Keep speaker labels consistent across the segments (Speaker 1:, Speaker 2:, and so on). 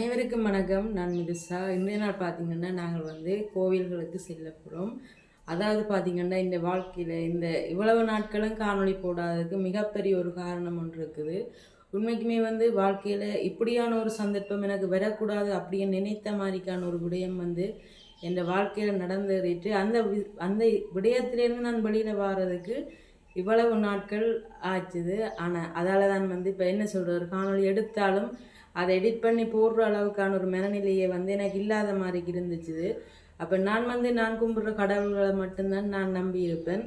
Speaker 1: அனைவருக்கும் வணக்கம். நான் மிதுசா. இன்றைய நாள் பார்த்தீங்கன்னா நாங்கள் கோவில்களுக்கு செல்ல போகிறோம். அதாவது பார்த்தீங்கன்னா இந்த வாழ்க்கையில் இவ்வளவு நாட்களும் காணொளி போடாததுக்கு மிகப்பெரிய ஒரு காரணம் ஒன்று இருக்குது. உண்மைக்குமே வாழ்க்கையில் இப்படியான ஒரு சந்தர்ப்பம் எனக்கு வரக்கூடாது அப்படின்னு நினைத்த மாதிரிக்கான ஒரு விடயம் என் வாழ்க்கையில் நடந்தேறிட்டு அந்த விடயத்திலேருந்து நான் வெளியில் வாரதுக்கு இவ்வளவு நாட்கள் ஆச்சுது. ஆனால் அதால் தான் இப்போ என்ன சொல்கிற ஒரு காணொளி எடுத்தாலும் அதை எடிட் பண்ணி போடுற அளவுக்கான ஒரு மனநிலையை எனக்கு இல்லாத மாதிரி இருந்துச்சு. அப்போ நான் நான் கும்பிட்ற கடவுள்களை மட்டும்தான் நான் நம்பி இருப்பேன்.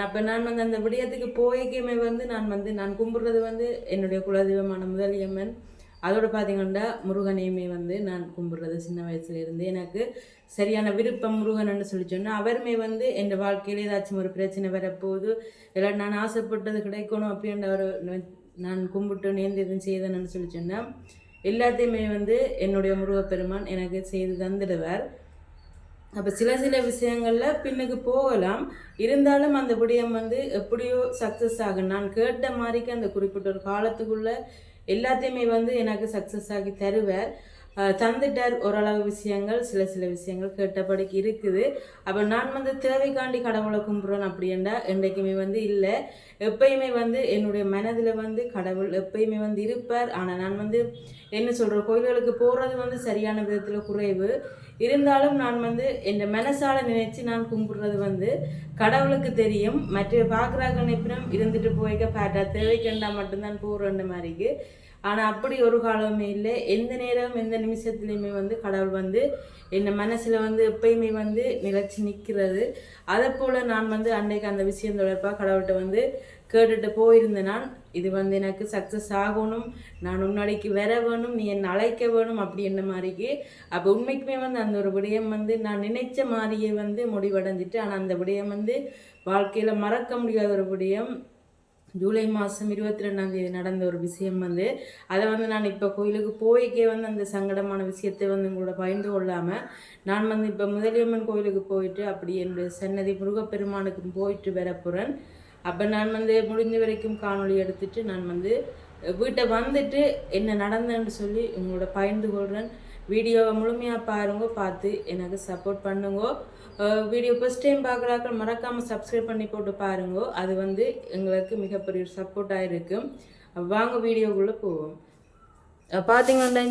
Speaker 1: அப்போ நான் அந்த விடயத்துக்கு போய்க்குமே நான் கும்பிட்றது என்னுடைய குலதெய்வமான முதலியம்மன், அதோடு பார்த்தீங்கன்னா முருகனையுமே நான் கும்பிட்றது சின்ன வயசுலேருந்து எனக்கு சரியான விருப்பம் முருகன்னு சொல்லி சொன்னால் அவருமே என் வாழ்க்கையில் ஏதாச்சும் ஒரு பிரச்சனை வரப்போகுது இல்லை நான் ஆசைப்பட்டது கிடைக்கணும் அப்படின்ற ஒரு நான் கும்பிட்டு நேர்ந்து எதுவும் செய்தேன்னு சொல்லி சொன்னால் எல்லாத்தையுமே என்னுடைய முருகப்பெருமான் எனக்கு செய்து தந்துடுவார். அப்போ சில விஷயங்களில் பின்னுக்கு போகலாம், இருந்தாலும் அந்த விடயம் எப்படியோ சக்ஸஸ் ஆகும். நான் கேட்ட மாதிரிக்கு அந்த குறிப்பிட்ட ஒரு காலத்துக்குள்ளே எல்லாத்தையுமே எனக்கு சக்ஸஸ் ஆகி தருவார். தந்துட்டார் ஓரளவு விஷயங்கள், சில விஷயங்கள் கேட்டபடிக்கு இருக்குது. அப்போ நான் தேவைக்காண்டி கடவுளை கும்பிட்றேன் அப்படின்னா என்றைக்குமே இல்லை. எப்பயுமே என்னுடைய மனதில் கடவுள் எப்பயுமே இருப்பார். ஆனால் நான் என்ன சொல்கிற கோயில்களுக்கு போகிறது சரியான விதத்தில் குறைவு. இருந்தாலும் நான் என் மனசால நினைச்சு நான் கும்பிட்றது கடவுளுக்கு தெரியும். மற்ற பார்க்குறாங்க நினைப்பினம் இருந்துட்டு போய்க்க பாட்டா தேவைக்கண்டா மட்டும்தான் போகிறன்ற மாதிரிக்கு. ஆனால் அப்படி ஒரு காலமே இல்லை. எந்த நேரம் எந்த நிமிஷத்துலேயுமே கடவுள் என் மனசில் எப்பயுமே நிலச்சி நிற்கிறது. அதை போல் நான் அன்றைக்கு அந்த விஷயம் தொடர்பாக கடவுள்கிட்ட கேட்டுட்டு போயிருந்தேன். நான் இது எனக்கு சக்ஸஸ் ஆகணும், நான் முன்னாடிக்கு வர வேணும், நீ என்னை அழைக்க வேணும் அப்படி என்ன மாதிரிக்கு. அப்போ உண்மைக்குமே அந்த ஒரு விடயம் நான் நினைச்ச மாதிரியே முடிவடைஞ்சிட்டு. ஆனால் அந்த விடயம் வாழ்க்கையில் மறக்க முடியாத ஒரு விடயம். ஜூலை மாதம் 22ஆம் தேதி நடந்த ஒரு விஷயம் அதை நான் இப்போ கோயிலுக்கு போய்க்கே அந்த சங்கடமான விஷயத்தை உங்களோட பகிர்ந்து கொள்ளாமல் நான் இப்போ முதலியம்மன் கோயிலுக்கு போயிட்டு அப்படி என்னுடைய சன்னதி முருகப்பெருமானுக்கு போயிட்டு வர போகிறேன். அப்போ நான் முடிஞ்ச வரைக்கும் காணொளி எடுத்துட்டு நான் வீட்டை வந்துட்டு என்ன நடந்தேன்னு சொல்லி உங்களோட பகிர்ந்து கொள்கிறேன். வீடியோவை முழுமையாக பாருங்க, பார்த்து எனக்கு சப்போர்ட் பண்ணுங்க. வீடியோ ஃபஸ்ட் டைம் பார்க்குறாக்கள் மறக்காமல் சப்ஸ்கிரைப் பண்ணி போட்டு பாருங்க. அது எங்களுக்கு மிகப்பெரிய ஒரு சப்போர்ட்டாக இருக்கும். வாங்க வீடியோக்குள்ளே போவோம். பார்த்தீங்கன்னா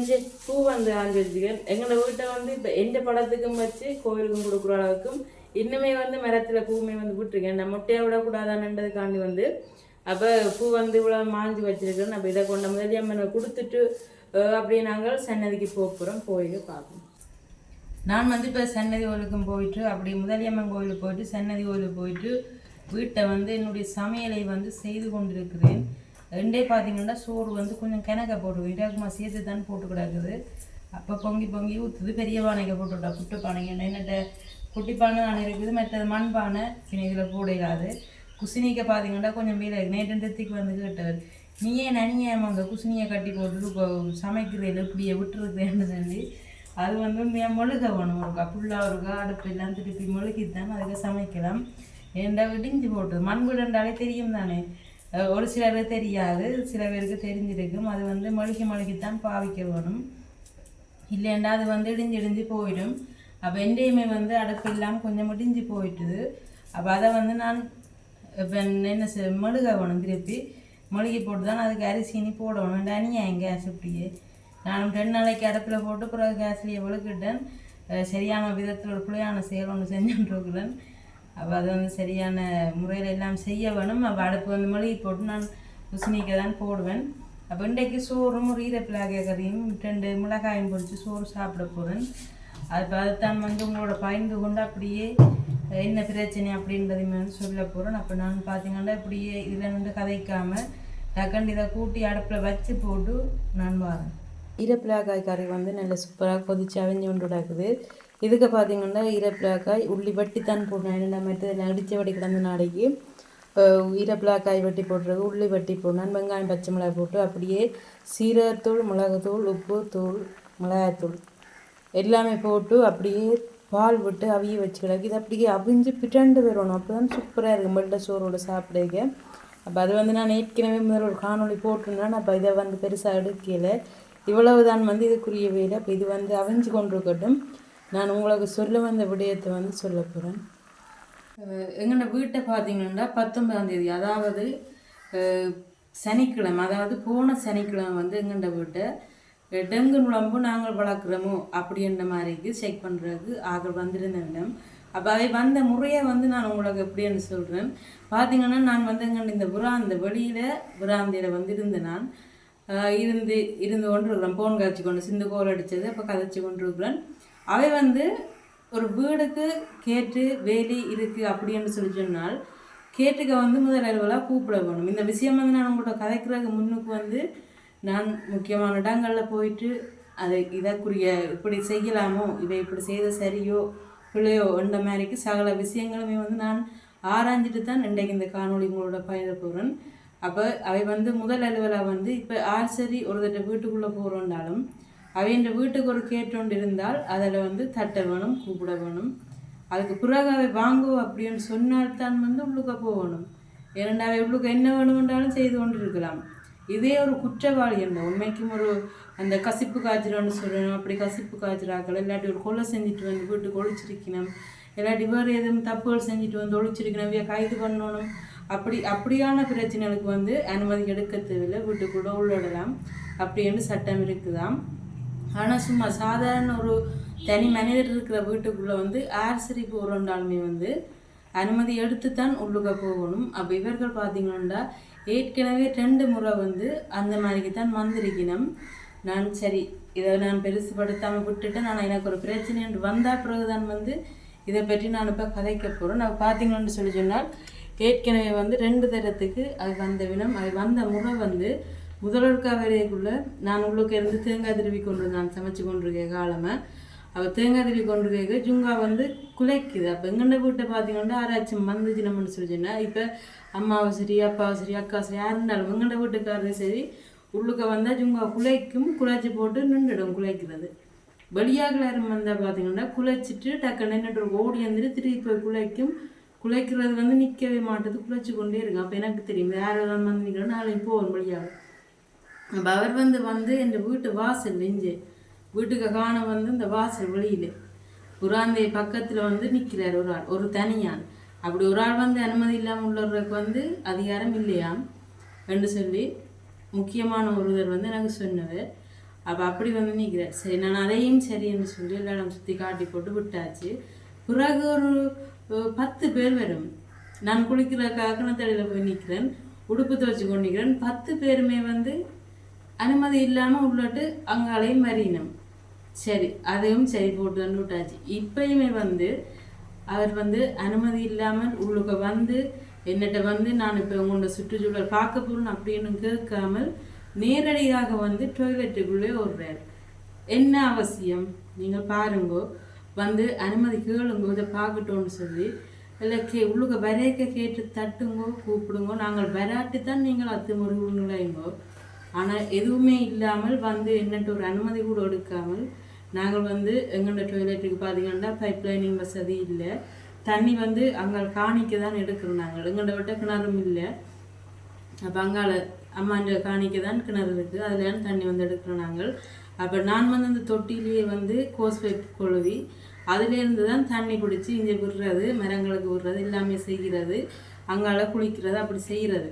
Speaker 1: பூ ஆஞ்சு வச்சுக்கேன். எங்களோட வீட்டை இப்போ எந்த படத்துக்கும் வச்சு கோயிலுக்கும் கொடுக்குற அளவுக்கும் இன்னுமே மரத்தில் பூவுமே விட்டுருக்கேன். நான் மொட்டையை விடக்கூடாதானன்றதுக்காண்டி அப்போ பூ இவ்வளோ மாஞ்சு வச்சுருக்கேன். நம்ம இதை கொண்ட முதலியம்மனை கொடுத்துட்டு அப்படியே நாங்கள் சன்னதிக்கு போகிறோம். போயிட்டு பார்க்கணும். நான் இப்போ சன்னதி கோயிலுக்கும் போயிட்டு அப்படி முதலியம்மன் கோயிலுக்கு போயிட்டு சன்னதி கோயிலுக்கு போயிட்டு வீட்டை என்னுடைய சமையலை செய்து கொண்டிருக்கிறேன். ரெண்டே பார்த்தீங்கன்னா சோறு கொஞ்சம் கிணக்க போட்டு இடாக்குமா சேர்த்து தான் போட்டு கிடக்குது. அப்போ பொங்கி பொங்கி ஊற்றுது. பெரிய பானைக்கு போட்டுவிட்டா புட்டு பானைங்க என்னட்ட குட்டி பானை நான் இருக்குது, மற்றது மண் பானை பின்ன இதில் போடையாது. குசினிக்க பார்த்தீங்கன்னா கொஞ்சம் வீர நேற்று நிறுத்திக்கு கேட்டவர், நீயே நனியாம அந்த குசினியை கட்டி போட்டுட்டு இப்போ சமைக்கிறதில்ல இப்படியே விட்டுருக்குறேன்னு சொல்லி அது மொழுக வேணும். இருக்கா ஃபுல்லாக இருக்கா அடுப்பு எல்லாம் திருப்பி மொழுகித்தான் அதுக்கு சமைக்கலாம். ஏண்டா இடிஞ்சு போட்டு மண் வீடுண்டாலே தெரியும் தானே. ஒரு சிலருக்கு தெரியாது, சில பேருக்கு தெரிஞ்சிருக்கும். அது மொழுகித்தான் பாவிக்க வேணும். இல்லைண்டா அது இடிஞ்சு போயிடும். அப்போ எண்டையுமே அடுப்பு இல்லாமல் கொஞ்சம் இடிஞ்சு போயிட்டுது. அப்போ அதை நான் இப்போ என்ன மொழுக வேணும், திருப்பி மொழுகி போட்டு தான் அதுக்கு அரிசினி போடணும். தனியாக கேஸ் இப்படியே நான் 2 நாளைக்கு அடுப்பில் போட்டு பிறகு கேஸ்லேயே வெளுக்கிட்டேன். சரியான விதத்தில் ஒரு பிள்ளையான செயல் ஒன்று செஞ்சுட்டுருக்குறேன். அப்போ அது சரியான முறையில் எல்லாம் செய்ய வேணும். அப்போ அடுப்பு மொழிகி போட்டு நான் குசினிக்க தான் போடுவேன். அப்போ இன்றைக்கு சோறும் ஒரு ஈரப்பிளாக கறியும் 2 மிளகாயும் பொறிச்சு சோறு சாப்பிட போகிறேன். அது அதுதான் உங்களோட பகிர்ந்து கொண்டு அப்படியே என்ன பிரச்சனை அப்படின்றதையுமே சொல்ல போகிறேன். அப்போ நான் பார்த்தீங்கன்னா இப்படியே இதில் கதைக்காமல் டக்குன்னு இதை கூட்டி அடுப்பில் வச்சு போட்டு நான் வரேன். ஈரப்பிளாக்காய் கறி நல்ல சூப்பராக கொதிச்சு அவிஞ்சு கொண்டு கிடக்குது. இதுக்கு பார்த்தீங்கன்னா ஈரப்பிளாக்காய் உள்ளி வெட்டித்தான் போடணும். என்னென்ன மெத்ததில் அடித்த வடி கிடந்த நாளைக்கு ஈரப்பிளாக்காய் வெட்டி போட்டுறது, உள்ளி வெட்டி போடணும், வெங்காயம் பச்சை மிளகாய் போட்டு அப்படியே சீரகத்தூள், மிளகுத்தூள், உப்பு தூள், மிளகாய்த்தூள் எல்லாமே போட்டு அப்படியே பால் விட்டு அவிய வச்சு கிடக்கு. இது அப்படியே அவிஞ்சு பிறண்டு வரணும். அப்போ தான் சூப்பராக இருக்கும் வெள்ளை சோறோட சாப்பிடுங்க. அப்போ அது நான் ஏற்கனவே முதல்ல ஒரு காணொளி போட்டிருந்தேன். அப்போ இதை பெருசாக எடுக்கலை. இவ்வளவுதான் வந்து இதுக்குரிய வேலை. இப்போ இது வந்து அவிஞ்சு கொண்டிருக்கட்டும். நான் உங்களுக்கு சொல்ல வந்த விடயத்தை வந்து சொல்ல போகிறேன். எங்களோட வீட்டை பார்த்தீங்கன்னா 19ஆம் தேதி, அதாவது சனிக்கிழமை, அதாவது போன சனிக்கிழமை வந்து எங்கள்ட வீட்டை டெங்கு நுழம்பு நாங்கள் வளர்க்குறோமோ அப்படின்ற மாதிரிக்கு செக் பண்ணுறதுக்கு ஆக்கள் வந்திருந்த இடம். அப்போ அவை வந்த முறையை வந்து நான் உங்களுக்கு எப்படின்னு சொல்கிறேன். பார்த்தீங்கன்னா நான் வந்து எங்கள் இந்த விராந்தியில் வந்து இருந்தேன். நான் இருந்து கொண்டு இருக்கிறேன். போன் காய்ச்சி கொண்டு சிந்து கோல் அடித்தது அப்போ கதைச்சி கொண்டு இருக்கிறேன். அவை வந்து ஒரு வீடுக்கு கேட்டு வேலி இருக்குது அப்படின்னு சொல்லி சொன்னால் கேட்டுக்க வந்து முதல் அளவுலாம் கூப்பிட வேணும். இந்த விஷயம் வந்து நான் உங்கள்கிட்ட கதைக்கிறதுக்கு முன்னுக்கு வந்து நான் முக்கியமான இடங்களில் போயிட்டு அதை இதற்குரிய இப்படி செய்யலாமோ, இவை இப்படி செய்த சரியோ பிள்ளையோ என்ற மாதிரிக்கு சகல விஷயங்களுமே வந்து நான் ஆராய்ஞ்சிட்டு தான் இன்றைக்கு இந்த காணொலி உங்களோட பயிர போகிறேன். அப்போ அவை வந்து முதல் அலுவலாக வந்து இப்போ சரி ஒரு தட்ட வீட்டுக்குள்ளே போகிறோண்டாலும் அவைன்ற வீட்டுக்கு ஒரு கேட்டோண்டு இருந்தால் அதில் வந்து தட்ட வேணும், கூப்பிட வேணும். அதுக்கு பிறகு அவை வாங்குவோம் அப்படின்னு சொன்னால்தான் வந்து உள்ளுக்க போகணும். ஏனெண்டா அவை உள்ளுக்கு என்ன வேணுமென்றாலும் செய்து கொண்டு இருக்கலாம். இதே ஒரு குற்றவாளி என்ன உண்மைக்கும் ஒரு அந்த கசிப்பு காய்ச்சிரோன்னு சொல்லணும். அப்படி கசிப்பு காய்ச்சிராக்கள் இல்லாட்டி ஒரு கொலை செஞ்சுட்டு வந்து வீட்டுக்கு ஒழிச்சிருக்கணும், இல்லாட்டி வேறு எதுவும் தப்புகள் செஞ்சுட்டு வந்து ஒழிச்சிருக்கணும், கைது பண்ணணும். அப்படியான பிரச்சனைகளுக்கு வந்து அனுமதி எடுக்க தேவையில்லை, வீட்டுக்குள்ளே உள்ளிடலாம் அப்படின்னு சட்டம் இருக்குதாம். ஆனால் சும்மா சாதாரண ஒரு தனி மனிதர் இருக்கிற வீட்டுக்குள்ளே வந்து சரி போகிறோண்டாலுமே வந்து அனுமதி எடுத்து தான் உள்ளுக்க போகணும். அப்போ இவர்கள் பார்த்தீங்கன்னா ஏற்கனவே 2 முறை வந்து அந்த மாதிரிக்கு தான் வந்திருக்கணும். நான் சரி இதை நான் பெருசுபடுத்தாமல் விட்டுட்டேன். நான் எனக்கு ஒரு பிரச்சனை என்று வந்தால் பிறகுதான் வந்து இதை பற்றி நான் இப்போ கதைக்க போகிறேன். நான் பார்த்தீங்கன்னு சொல்லி சொன்னால் ஏற்கனவே வந்து 2 தரத்துக்கு அது வந்த வினம். அது வந்த முறை வந்து முதலொருக்கா வரைக்குள்ளே நான் உள்ளுக்கு இருந்து தேங்காய் திருவி கொண்டு நான் சமைச்சு கொண்டிருக்கேன் காலமாக. அவள் தேங்காய் திருவி கொண்டிருக்க ஜுங்கா வந்து குலைக்குது. அப்போ எங்கண்ட வீட்டை பார்த்தீங்கன்னா ஆராய்ச்சி வந்துச்சு நம்மன்னு சொல்லி சொன்னால் இப்போ அம்மாவை சரி அப்பாவை சரி அக்கா சரி யார் இருந்தாலும் எங்கண்ட வீட்டுக்காரரும் சரி உள்ளுக்க வந்தால் ஜுங்கா குலைக்கும், குலைச்சி போட்டு நின்றுடும் குலைக்கிறது. வெளியாக யாரும் வந்தால் பார்த்தீங்கன்னா குலைச்சிட்டு டக்கு நின்றுட்டு ஓடி வந்துட்டு திருப்பி போய் குலைக்கும். குலைக்கிறது வந்து நிற்கவே மாட்டது, குலைச்சி கொண்டே இருக்கும். அப்போ எனக்கு தெரியும் யார் வந்து நிற்கிறோம் நாளைக்கு போவோம் வழியாக. அப்போ அவர் வந்து என் வீட்டு வாசல் நெஞ்சு வீட்டுக்கு காண வந்து இந்த வாசல் வெளியில் புறாந்தை பக்கத்தில் வந்து நிற்கிறார் ஒரு ஆள், ஒரு தனியான். அப்படி ஒரு ஆள் வந்து அனுமதி இல்லாமல் உள்ளவர்களுக்கு வந்து அதிகாரம் இல்லையாம் என்று சொல்லி முக்கியமான ஒருவர் வந்து எனக்கு சொன்னவர். அப்போ அப்படி வந்து நிற்கிறார். சரி நான் அதையும் சரி என்று சொல்லி எல்லாம் சுற்றி காட்டி போட்டு விட்டாச்சு. பிறகு ஒரு 10 பேர் வரும். நான் குளிக்கிற கணத்தடியில் போய் நிற்கிறேன், உடுப்பு துவச்சி கொண்டு நிற்கிறேன். 10 பேருமே வந்து அனுமதி இல்லாமல் உள்ளட்டு அங்காலையும் மறியணும். சரி அதையும் சரி போட்டு வந்து விட்டாச்சு. இப்பயுமே வந்து அவர் வந்து அனுமதி இல்லாமல் உள்ளுக்க வந்து என்னட்ட வந்து நான் இப்போ உங்களோட சுற்றுச்சூழல் பார்க்க போகிறேன் அப்படின்னு கேட்காமல் நேரடியாக வந்து டாய்லெட்டுக்குள்ளே ஓடுறார். என்ன அவசியம் நீங்கள் பாருங்கோ, வந்து அனுமதி கேளுங்கோ, இதை பார்க்கட்டோன்னு சொல்லி இல்லை உள்ளுக்க வரைக்க கேட்டு தட்டுங்கோ, கூப்பிடுங்கோ. நாங்கள் வராட்டி தான் நீங்கள் அத்துமுறைங்களைங்கோ. ஆனால் எதுவுமே இல்லாமல் வந்து என்னட்டு ஒரு அனுமதி கூட எடுக்காமல் நாங்கள் வந்து எங்களோட டாய்லெட்டுக்கு பார்த்தீங்கன்னா பைப் லைனிங் வசதி இல்லை. தண்ணி வந்து அங்கே காணிக்க தான் எடுக்கிறோம். நாங்கள் எங்கள்ட விட்ட கிணறும் இல்லை. அப்போ அங்கால அம்மாண்ட காணிக்க தான் கிணறு இருக்குது, அதில் தண்ணி வந்து எடுக்கிறோம் நாங்கள். அப்போ நான் வந்து அந்த தொட்டிலேயே வந்து கோஸ் பைப் கொழுவி அதுலேருந்து தான் தண்ணி பிடிச்சி இங்கே விடுறது, மரங்களுக்கு விடுறது எல்லாமே செய்கிறது, அங்கால குளிக்கிறது அப்படி செய்கிறது.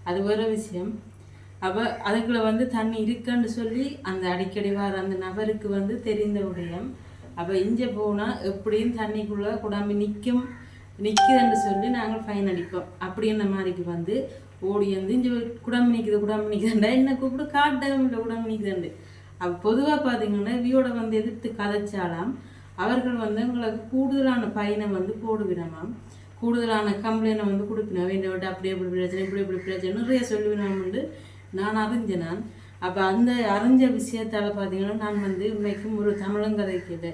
Speaker 1: அது வேறு விஷயம். அப்போ அதுக்குள்ளே வந்து தண்ணி இருக்குன்னு சொல்லி அந்த அடிக்கடி வர அந்த நபருக்கு வந்து தெரிந்த விடயம். அப்போ இங்கே போனால் எப்படியும் தண்ணிக்குள்ளே குடாம்பி நிற்குதுன்னு சொல்லி நாங்கள் ஃபைன் அடிப்போம். அப்படின்ற மாதிரிக்கு வந்து ஓடி வந்து இங்கே குடாம்பி நிற்குதுண்டா என்ன கூப்பிட்டு காட்டவும் இல்லை குடாம்பி நிற்குதுண்டு. அப்போ பொதுவாக பார்த்தீங்கன்னா வியோட வந்து எதிர்த்து கதைச்சாலாம் அவர்கள் வந்து எங்களுக்கு கூடுதலான பயனை வந்து போடுவினமாம், கூடுதலான கம்ப்ளைண்டை வந்து கொடுப்பினோம். வேண்டிய விட்டு அப்படியே இப்படி பிரச்சனை இப்படி பிரச்சனை நிறைய சொல்லுவினோம்னு நான் அறிஞ்சேன். அப்போ அந்த அறிஞ்ச விஷயத்தால் பார்த்தீங்கன்னா நான் வந்து உண்மைக்கும் ஒரு தமிழங்கதைக்கிட்ட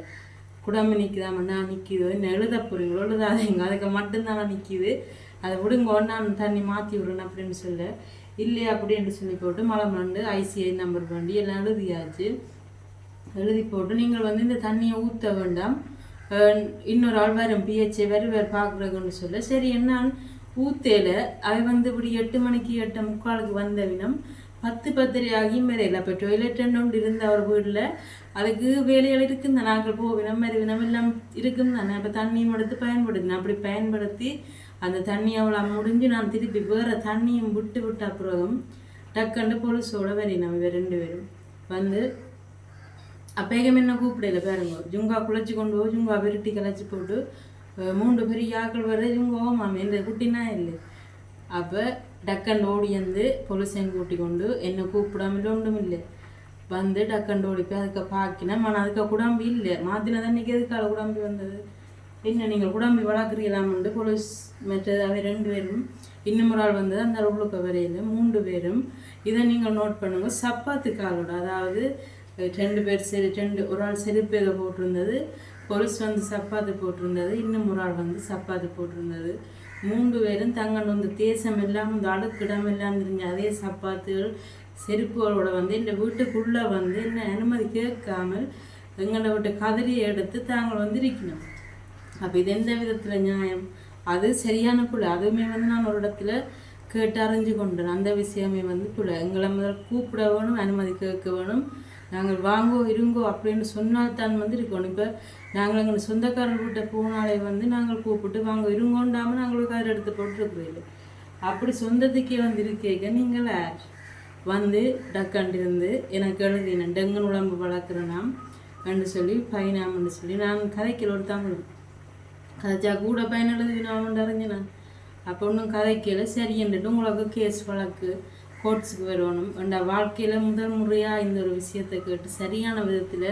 Speaker 1: குடாம நிற்குதாம நான் நிற்கிதோ என்ன எழுத போகிறீங்களோ எழுதாதீங்க, அதுக்கு மட்டும்தான் நான் நிற்கிது, அதை விடுங்கோ நான் தண்ணி மாற்றி விடுறேன் அப்படின்னு சொல்ல இல்லையா அப்படின்னு சொல்லி போட்டு மலமண்டு ICI நம்பர் வண்டி எல்லாம் எழுதியாச்சு. எழுதி போட்டு நீங்கள் வந்து இந்த தண்ணியை ஊற்ற வேண்டாம், இன்னொரு ஆள் வரும் PHA வேறு பார்க்குறதுன்னு சொல்ல சரி என்ன ஊத்தேல அவை வந்து இப்படி 8 மணிக்கு 8:45 வந்த வினம் 10:30 ஆகியும் வரையில. அப்போ டொய்லெட் ஒன்று இருந்த அவர் வீட்டில் அதுக்கு வேலைகள் இருக்குங்க. நாங்கள் போவினம் மறுவினம் எல்லாம் இருக்கும் தானே. அப்போ தண்ணியும் எடுத்து பயன்படுத்தினேன். அப்படி பயன்படுத்தி அந்த தண்ணி அவ்வளோ முடிஞ்சு நான் திருப்பி வேறு தண்ணியும் விட்டு விட்ட அப்புறம் டக்குண்டு பொலிசோட வரையினோம். இவர் 2 பேரும் வந்து அப்பேகம் என்ன கூப்பிடல பாருங்க. ஜுங்கா குழைச்சி கொண்டு போய் ஜுங்கா விரட்டி கலைச்சி போட்டு 3 பெரிய ஆக்கள் வர ஜுங்கோ மாமி இந்த குட்டினா இல்லை. அப்போ டக்கண்டு ஓடி வந்து பொலிசையும் கூட்டி கொண்டு என்னை கூப்பிடாமல் ஒன்றும் இல்லை வந்து டக்கண்டு ஓடி போய் அதுக்கு பார்க்கினேன். ஆனால் அதுக்கு குடாம்பி இல்லை. மாற்றின தண்ணிக்கு எதுக்கால குடாம்பி வந்தது? என்ன நீங்கள் குடாம்பி வளர்க்குறீங்களாமண்டு போலீஸ் மற்றது அவை 2 பேரும் இன்னும் ஒரு ஆள் வந்தது அந்த உள்ளுக்க வரையில் 3 பேரும். இதை நீங்கள் நோட் பண்ணுங்க. சப்பாத்து காலோட அதாவது 2 பேர் சரி 2 ஒரு ஆள் செருப்பேக போட்டிருந்தது, பொலிஸ் வந்து சப்பாத்து போட்டிருந்தது, இன்னும் ஒரு ஆள் வந்து சப்பாத்து போட்டிருந்தது. 3 பேரும் தங்கன்னு வந்து தேசம் எல்லாம் இந்த அடுக்கிடம் எல்லாம் தெரிஞ்ச அதே சப்பாத்துகள் செருப்புகளோட வந்து இந்த வீட்டுக்குள்ளே வந்து என்ன அனுமதி கேட்காமல் எங்களை விட்டு கதறியை எடுத்து தாங்கள் வந்து இருக்கணும். அப்போ இது எந்த விதத்தில் நியாயம்? அது சரியான பிள்ளை. அதுவுமே வந்து நான் ஒரு இடத்துல கேட்டு அறிஞ்சு கொண்டேன். அந்த விஷயமே வந்து பிள்ளை. எங்களை முதல் கூப்பிட வேணும், அனுமதி கேட்க வேணும். நாங்கள் வாங்கோ இருங்கோ அப்படின்னு சொன்னால் தான் வந்து இருக்கணும். இப்போ நாங்கள் எங்கள் சொந்தக்காரன் வீட்டை போனாலே வந்து நாங்கள் கூப்பிட்டு வாங்க இருங்கோண்டாமல் நாங்களுக்கு அதில் எடுத்து போட்டுருக்குறீங்க. அப்படி சொந்தத்துக்கே வந்து இருக்கேங்க நீங்கள் வந்து டக்காண்டிருந்து எனக்கு எழுதினேன் டெங்கன் உடம்பு வளர்க்குறேனாம் என்று சொல்லி பையனாம்னு சொல்லி நான் கதைக்கிற ஒரு தமிழ் கதைச்சா கூட பையன் எழுதினாமன்னு அறிஞ்சு நான் அப்போ ஒன்றும் கதைக்கல. சரி என்றுட்டு உங்களுக்கு கேஸ் வழக்கு கோர்ட்ஸுக்கு வரணும் என்ற வாழ்க்கையில் முதல் முறையாக இந்த ஒரு விஷயத்தை கேட்டு சரியான விதத்தில்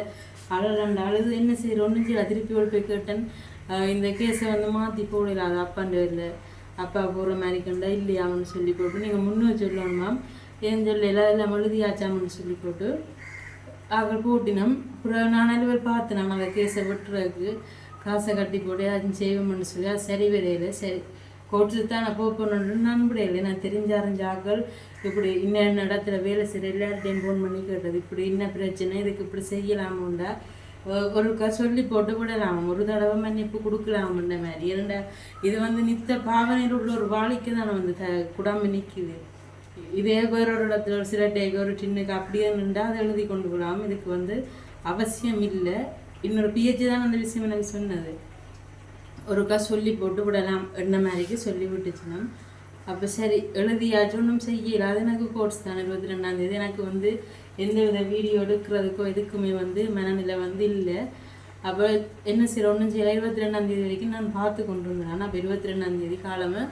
Speaker 1: அழுது என்ன செய்கிற ஒன்றும் செய்யல. திருப்பி போய் கேட்டேன். இந்த கேஸை வந்து மாற்றி போடல. அது அப்பாண்ட இல்லை அப்பா போகிற மாதிரி கண்டா இல்லையாமன்னு சொல்லி போட்டு நீங்கள் முன்னே சொல்லணுமா ஏன் சொல்லி எல்லாம் எழுதியாச்சாமன்னு சொல்லி போட்டு அவள் போட்டினோம். அப்புறம் நான் அலுவல் பார்த்தேன். நான் அந்த கேஸை விட்டுறதுக்கு காசை கட்டி போட்டு அது செய்வோம்னு சொல்லி அது சரி வரையில. சரி கோர்ட்டுக்கு தான் நான் போகணுன்னு நான் விடையில. நான் தெரிஞ்சாக்கள் இப்படி இன்ன இடத்துல வேலை செய்கிற எல்லார்ட்டையும் ஃபோன் பண்ணி கேட்டது இப்படி என்ன பிரச்சனை இதுக்கு இப்படி செய்யலாமுண்டா ஒருக்கா சொல்லி போட்டு விடலாம், ஒரு தடவை மன்னிப்பு கொடுக்கலாமுன்ற மாதிரி. ஏன்னா இது வந்து நித்த பாவனையில் உள்ள ஒரு வாழ்க்கை தானே வந்து குடாமல் நிற்கிது. இதே வேறொரு இடத்துல ஒரு சில டேக்கு ஒரு சின்னுக்கு அப்படியே நின்றால் அதை எழுதி கொண்டு போகலாம். இதுக்கு வந்து அவசியம் இல்லை. இன்னொரு பிஹெச்சி தான் அந்த விஷயம் எனக்கு சொன்னது. ஒருக்கா சொல்லி போட்டு விடலாம் என்ன மாதிரிக்கு சொல்லி விட்டுச்சுன்னா அப்போ சரி எழுதியாச்சும் ஒன்றும் செய்யல. அது எனக்கு கோர்ஸ் தான் 22ஆம் தேதி. எனக்கு வந்து எந்த வித வீடியோ எடுக்கிறதுக்கோ எதுக்குமே வந்து மனநிலை வந்து இல்லை. அப்போ என்ன செய்ய ஒன்றும் செய்யலை. 22ஆம் தேதி வரைக்கும் நான் பார்த்து கொண்டு இருந்தேன். அப்போ 22ஆம் தேதி காலமே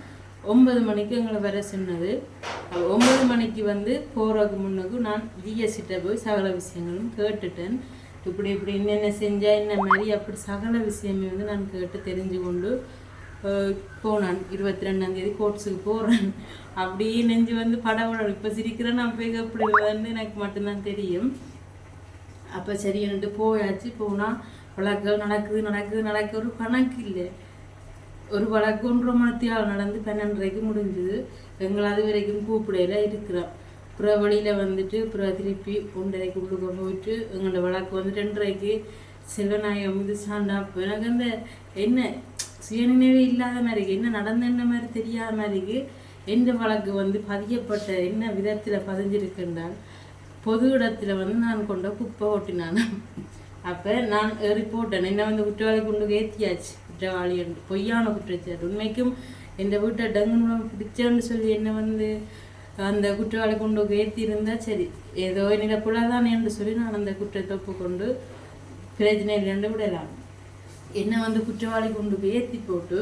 Speaker 1: 9 மணிக்கு எங்களை வர சொன்னது. 9 மணிக்கு வந்து போகிறதுக்கு முன்னுக்கு நான் ஜிஎஸ்கிட்ட போய் சகல விஷயங்களும் கேட்டுட்டேன். இப்படி இப்படி என்னென்ன செஞ்சால் என்ன மாதிரி அப்படி சகல விஷயமே வந்து நான் கேட்டு தெரிஞ்சு கொண்டு போனான். 22ஆம் தேதி கோர்ட்ஸுக்கு போகிறேன். அப்படியே நெஞ்சு வந்து படபடம். இப்போ சிரிக்கிறேன் நான் போய் எப்படி வந்து எனக்கு மட்டும்தான் தெரியும். அப்போ சரின்னுட்டு போயாச்சு. போனால் வழக்குகள் நடக்குது ஒரு கணக்கு இல்லை. ஒரு வழக்கு 1.5 மணித்தியால் நடந்து 12:30க்கு முடிஞ்சுது. எங்களை அது வரைக்கும் கூப்பிடையில இருக்கிறோம். அப்புறம் வழியில் வந்துட்டு அப்புறம் திருப்பி 1:30க்கு உள்ளுக்க போயிட்டு எங்களோட வழக்கு வந்து 2:30க்கு செல்வநாயகம் இது சாண்டா. எனக்கு அந்த என்ன சுயநினைவே இல்லாத மாதிரிக்கு என்ன நடந்த மாதிரி தெரியாத மாதிரிக்கு எந்த வழக்கு வந்து பதியப்பட்ட என்ன விதத்தில் பதிஞ்சிருக்கின்றால் பொது இடத்துல வந்து நான் கொண்ட குப்பை ஓட்டினான். அப்போ நான் ரிப்போர்ட்டேன். என்ன வந்து குற்றவாளி கொண்டு ஏற்றியாச்சு. குற்றவாளி பொய்யான குற்றச்சாட்டு. உண்மைக்கும் எந்த வீட்டை டங்குன்னு பிடிச்சேன்னு சொல்லி என்ன வந்து அந்த குற்றவாளி கொண்டு ஏற்றிருந்தா சரி ஏதோ என்னோட புலதான் என்று சொல்லி நான் அந்த குற்றத்தை ஒப்புக்கொண்டு பிரச்சனை இல்லைன்னு விடலாம். என்னை வந்து குற்றவாளி கொண்டு ஏற்றி போட்டு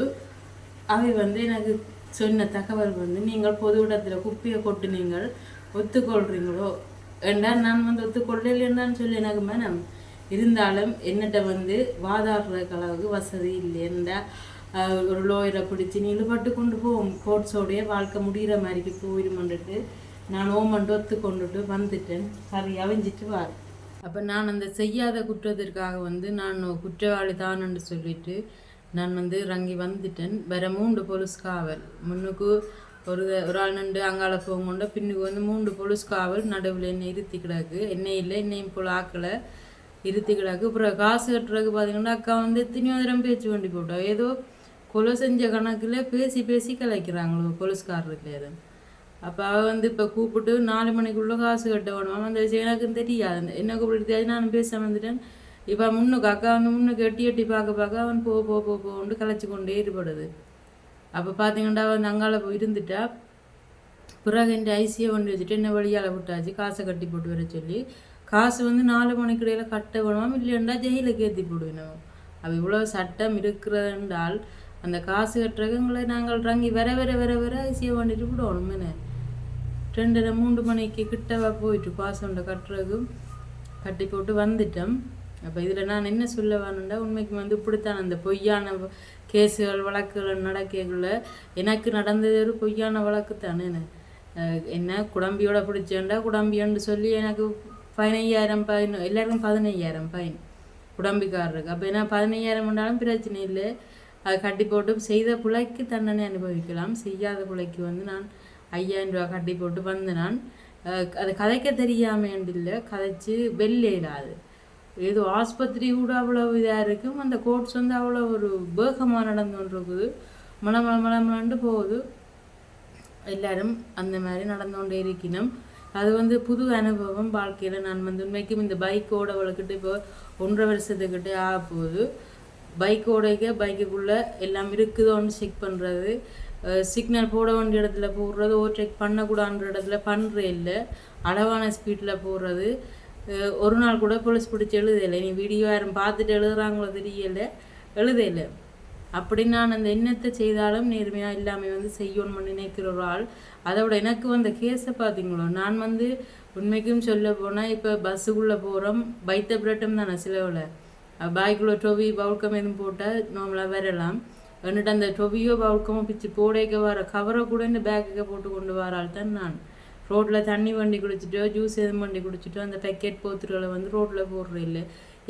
Speaker 1: அவை வந்து எனக்கு சொன்ன தகவல் வந்து நீங்கள் பொது இடத்துல குப்பையை கொட்டு நீங்கள் ஒத்துக்கொள்கிறீங்களோ என்றால் நான் வந்து ஒத்துக்கொள்ளலைன்னு சொல்லி எனக்கு மனம் இருந்தாலும் என்னட்ட வந்து வாதாடுறதுக்கு அளவுக்கு வசதி இல்லைன்றா ஒரு லோயரை பிடிச்சி நீ இழுபட்டு கொண்டு போவோம் கோர்ட்ஸோடைய வாழ்க்கை முடிகிற மாதிரிக்கு போயிடுமன்ட்டு நான் ஓமன்ட்டு ஒத்துக்கொண்டுட்டு வந்துட்டேன். சரி அவிஞ்சிட்டு வார். அப்போ நான் அந்த செய்யாத குற்றத்திற்காக வந்து நான் குற்றவாளி தானன்னு சொல்லிட்டு நான் வந்து இறங்கி வந்துட்டேன். வேற 3 போலீஸ் காவல் முன்னுக்கு ஒரு ஆள் நின்று அங்கால போங்கொண்ட பின்னுக்கு வந்து 3 போலீஸ் காவல் நடுவில் என்னை இருத்தி கிடக்கு. என்னை இல்லை என்னையும் போல் ஆக்களை இருத்தி கிடக்கு. அப்புறம் காசு கட்டுறதுக்கு பார்த்தீங்கன்னா அக்கா வந்து எத்தனையோ தரம் பேச்சு வண்டி போட்டோம். ஏதோ கொலை செஞ்ச கணக்கில் பேசி பேசி கலைக்கிறாங்களோ போலீஸ்காரருக்கு. அப்போ அவள் வந்து இப்போ கூப்பிட்டு 4 மணிக்குள்ளே காசு கட்ட வேணும். அந்த விஷயம் எனக்கும் தெரியாது, என்ன கூப்பிட்டு தெரியாது. நான் பேச வந்துட்டேன். இப்போ முன்னுக்கு அக்கா வந்து முன்னுக்கு எட்டி எட்டி பார்க்க பார்க்க அவன் போண்டு கலைச்சி கொண்டே ஈடுபடுது. அப்போ பார்த்தீங்கன்னா அவன் அங்கால போய் இருந்துட்டா. பிறகு இந்த ஐசியை கொண்டு வச்சுட்டு என்ன வழியால் விட்டாச்சு, காசை கட்டி போட்டு வர சொல்லி. காசு வந்து 4 மணிக்கு இடையில கட்ட வேணுமா, இல்லைண்டா ஜெயிலுக்கு ஏற்றி போடுவேணும். அப்போ இவ்வளோ சட்டம் இருக்கிறதால் அந்த காசு கட்டுறவங்களை நாங்கள் ரங்கி வர வர வர வர ஐசியை பண்ணிட்டு விடணும். என்ன 2:30-3 மணிக்கு கிட்டவா போயிட்டு காசு கட்டுறதுக்கும் கட்டி போட்டு வந்துட்டோம். அப்போ இதில் நான் என்ன சொல்ல வேணுண்டா, உண்மைக்கு வந்து இப்படித்தான் அந்த பொய்யான கேஸுகள் வழக்குகள் நடக்கக்குள்ள எனக்கு நடந்தது ஒரு பொய்யான வழக்கு தானே. என்ன குடம்பியோட பிடிச்சேன்டா குடம்பின்னு சொல்லி எனக்கு 15,000 ஃபைன், எல்லாருக்கும் 15,000 ஃபைன் குடம்பிக்காரருக்கு. அப்போ என்ன 15,000 பண்ணாலும் பிரச்சனை இல்லை, அது கட்டி போட்டு செய்த பிள்ளைக்கு தண்டனை அனுபவிக்கலாம். செய்யாத பிள்ளைக்கு வந்து நான் 5,000 ரூபா கட்டி போட்டு வந்து நான் அதை கதைக்க தெரியாமேண்டு இல்லை, கதைச்சி வெள்ளையிடாது. ஏதோ ஆஸ்பத்திரி கூட அவ்வளோ இதாக இருக்கும். அந்த கோர்ட்ஸ் வந்து அவ்வளோ ஒரு வேகமாக நடந்துகிட்டு மலமலண்டு போகுது. எல்லாரும் அந்த மாதிரி நடந்துகொண்டே இருக்கணும். அது வந்து புது அனுபவம் வாழ்க்கையில். நான் வந்து உண்மைக்கும் இந்த பைக்கோட வளர்க்கிட்டு இப்போ 1.5 வருஷத்துக்கிட்டே ஆக போகுது. பைக்குக்குள்ளே எல்லாம் இருக்குதோன்னு செக் பண்ணுறது, சிக்னல் போட வேண்டிய இடத்துல போடுறது, ஓவர்டேக் பண்ணக்கூடாதுன்ற இடத்துல பண்ணுறே இல்லை, அளவான ஸ்பீடில் போடுறது. ஒரு நாள் கூட போலீஸ் பிடிச்சி எழுதலை. நீ வீடியோ யாரும் பார்த்துட்டு எழுதுறாங்களோ தெரியலை, எழுதலை. அப்படி நான் அந்த எண்ணத்தை செய்தாலும் நேர்மையாக இல்லாமல் வந்து செய்யணும்னு நினைக்கிற ஒரு ஆள். அதோட எனக்கு வந்த கேஸை பார்த்தீங்களோ, நான் வந்து உண்மைக்கும் சொல்ல போனால் இப்போ பஸ்ஸுக்குள்ளே போகிறோம், பைத்த பிரெட்டும் தானே சிலவில், பாய்க்குள்ளே டொவி பவுல்கம் எதுவும் போட்டால் நார்மலாக வரலாம். வந்துட்டு அந்த டொவியோ பவுல்கமோ பிச்சு போடைக்க வர கவரை கூட இந்த பேக்குக்கு போட்டு கொண்டு வரால் தான் நான். ரோட்டில் தண்ணி வண்டி குடிச்சிட்டோ ஜூஸ் எதுவும் வண்டி குடிச்சிட்டோ அந்த பேக்கெட் போத்துருகளை வந்து ரோட்டில் போடுறது இல்லை.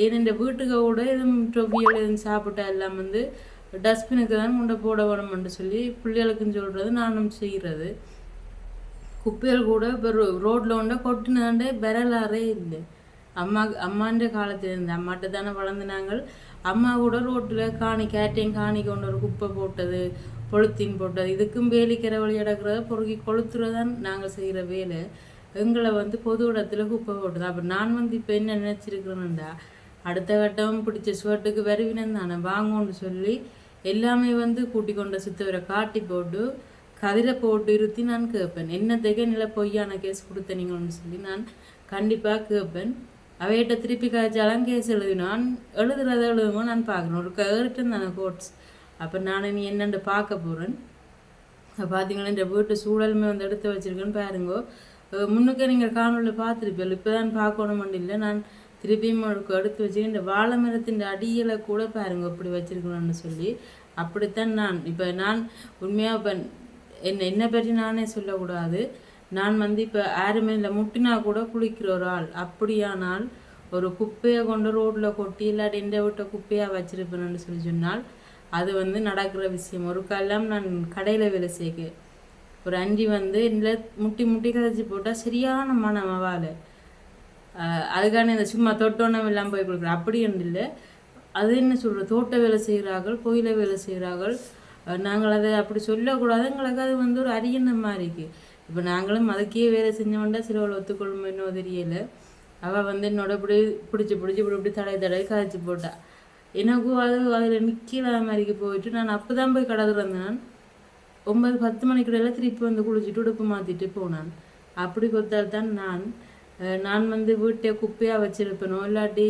Speaker 1: ஏன்னா இந்த வீட்டுக்கு கூட எதுவும் டொவியல் எதுவும் சாப்பிட்டா எல்லாம் வந்து டஸ்ட்பினுக்கு தான் கொண்டு போட வேணும்னு சொல்லி பிள்ளைகளுக்குன்னு சொல்கிறது நானும் செய்கிறது. குப்பைகள் கூட இப்போ ரோட்டில் கொண்ட கொட்டினாண்டே விரலாரே இல்லை. அம்மாண்ட காலத்துலேருந்து அம்மாட்ட தானே வளர்ந்துனாங்க. அம்மா கூட ரோட்டில் கேட்டேன் காணி கொண்டு ஒரு குப்பை போட்டது, பொழுத்தின் போட்டது, இதுக்கும் வேலிக்கிற வழி அடக்கிறத பொறுக்கி கொளுத்துறதான் நாங்கள் செய்கிற வேலை. எங்களை வந்து பொது இடத்துல குப்பை போட்டது. அப்போ நான் வந்து இப்போ என்ன நினச்சிருக்கிறேன்டா, அடுத்த கட்டம் பிடிச்ச ஸ்வெட்டுக்கு வருவினம் தானே வாங்கன்னு சொல்லி எல்லாமே வந்து கூட்டி கொண்ட சுத்தவரை காட்டி போட்டு கதிரை போட்டு இருத்தி நான் கேட்பேன். என்னத்துக்கு நில பொய்யான கேஸ் கொடுத்தனீங்கன்னு சொல்லி நான் கண்டிப்பாக கேட்பேன். அவையிட்ட திருப்பி காய்ச்சாலும் கேஸ் எழுதினான், எழுதுறத எழுதுமோ நான் பார்க்கணும். ஒரு கேட்டுன்னு தானே கோட்ஸ். அப்போ நான் நீ என்னென்று பார்க்க போகிறேன். பார்த்தீங்கன்னா இந்த வீட்டு சூழலுமே வந்து எடுத்து வச்சுருக்கேன்னு பாருங்கோ. முன்னுக்கே நீங்கள் காணொலியில் பார்த்துருப்பேன், இப்போ தான் பார்க்கணுமெண்டு இல்லை. நான் திருப்பியும் எடுத்து வச்சுக்கேன். இந்த வாழை மரத்தின் அடியில் கூட பாருங்க இப்படி வச்சுருக்கணும்னு சொல்லி. அப்படித்தான் நான் உண்மையாக இப்போ என்னை பற்றி நானே சொல்லக்கூடாது. நான் வந்து இப்போ யாருமே இல்லை முட்டினா கூட குளிக்கிற ஒரு ஆள். அப்படியானால் ஒரு குப்பையை கொண்டு ரோட்டில் கொட்டி இல்லாட்டி எந்த விட்ட குப்பையாக வச்சுருப்பேன்னு சொல்லி சொன்னால் அது வந்து நடக்கிற விஷயம். ஒரு காலம் நான் கடையில் வேலை செய்க ஒரு அஞ்சி வந்து இதில் முட்டி கதைச்சி போட்டால் சரியான மனம் அவால். அதுக்கான இந்த சும்மா தொட்டோன்னம் இல்லாமல் போய் கொடுக்குறேன் அப்படி என்று இல்லை. அது என்ன சொல்கிற, தோட்ட வேலை செய்கிறார்கள், கோயில வேலை செய்கிறார்கள். நாங்கள் அதை அப்படி சொல்லக்கூடாது. எங்களுக்கு அது வந்து ஒரு அரியணை மாதிரி இருக்குது. இப்போ நாங்களும் அதுக்கே வேலை செஞ்சோம்னா சிலவளை ஒத்துக்கொள்ளும் இன்னும் தெரியலை. அவள் வந்து என்னோட இப்படி இப்படி தடவை கதைச்சி போட்டா. எனக்கும் அதில் நிற்கல மாதிரிக்கு போயிட்டு நான் அப்போ தான் போய் கடை திறந்தேன். 9-10 மணிக்கிடையில் திருப்பி வந்து குளிச்சுட்டு உடுப்பு மாற்றிட்டு போனான். அப்படி கொடுத்தால் தான் நான் வந்து வீட்டை குப்பையாக வச்சுருப்பேனோ இல்லாட்டி